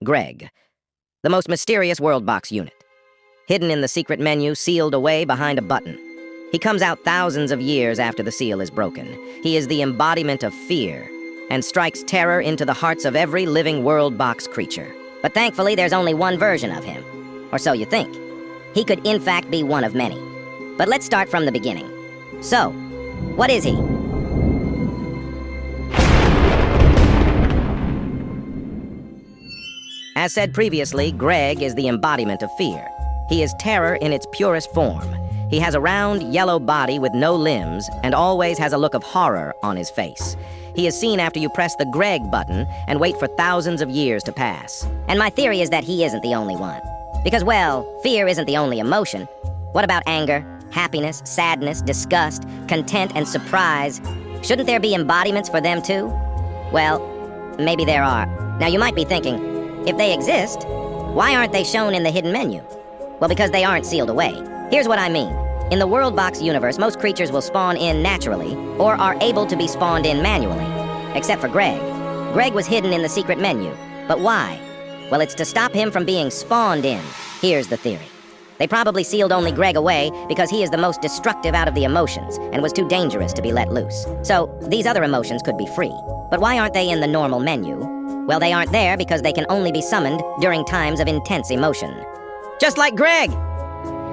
Greg, the most mysterious worldbox unit. Hidden in the secret menu, sealed away behind a button. He comes out thousands of years after the seal is broken. He is the embodiment of fear, and strikes terror into the hearts of every living worldbox creature. But thankfully, there's only one version of him. Or so you think. He could in fact be one of many. But let's start from the beginning. So, what is he? As said previously, Greg is the embodiment of fear. He is terror in its purest form. He has a round, yellow body with no limbs and always has a look of horror on his face. He is seen after you press the Greg button and wait for thousands of years to pass. And my theory is that he isn't the only one. Because, well, fear isn't the only emotion. What about anger, happiness, sadness, disgust, content, and surprise? Shouldn't there be embodiments for them too? Well, maybe there are. Now you might be thinking, if they exist, why aren't they shown in the hidden menu? Well, because they aren't sealed away. Here's what I mean. In the worldbox universe, most creatures will spawn in naturally, or are able to be spawned in manually. Except for Greg. Greg was hidden in the secret menu. But why? Well, it's to stop him from being spawned in. Here's the theory. They probably sealed only Greg away because he is the most destructive out of the emotions and was too dangerous to be let loose. So, these other emotions could be free. But why aren't they in the normal menu? Well, they aren't there because they can only be summoned during times of intense emotion. Just like Greg!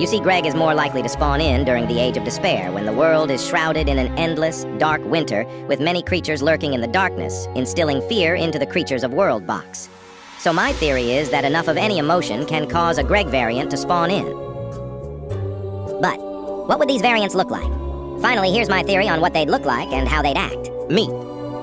You see, Greg is more likely to spawn in during the Age of Despair, when the world is shrouded in an endless, dark winter, with many creatures lurking in the darkness, instilling fear into the creatures of Worldbox. So my theory is that enough of any emotion can cause a Greg variant to spawn in. But, what would these variants look like? Finally, here's my theory on what they'd look like and how they'd act. Meet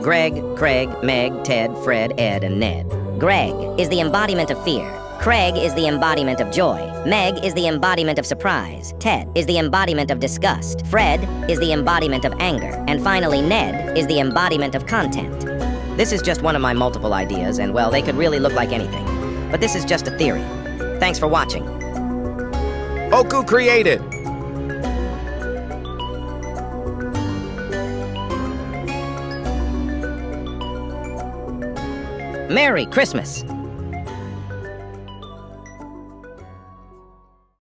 Greg, Craig, Meg, Ted, Fred, Ed, and Ned. Greg is the embodiment of fear. Craig is the embodiment of joy. Meg is the embodiment of surprise. Ted is the embodiment of disgust. Fred is the embodiment of anger. And finally, Ned is the embodiment of content. This is just one of my multiple ideas, and well, they could really look like anything. But this is just a theory. Thanks for watching. Oku created. Merry Christmas!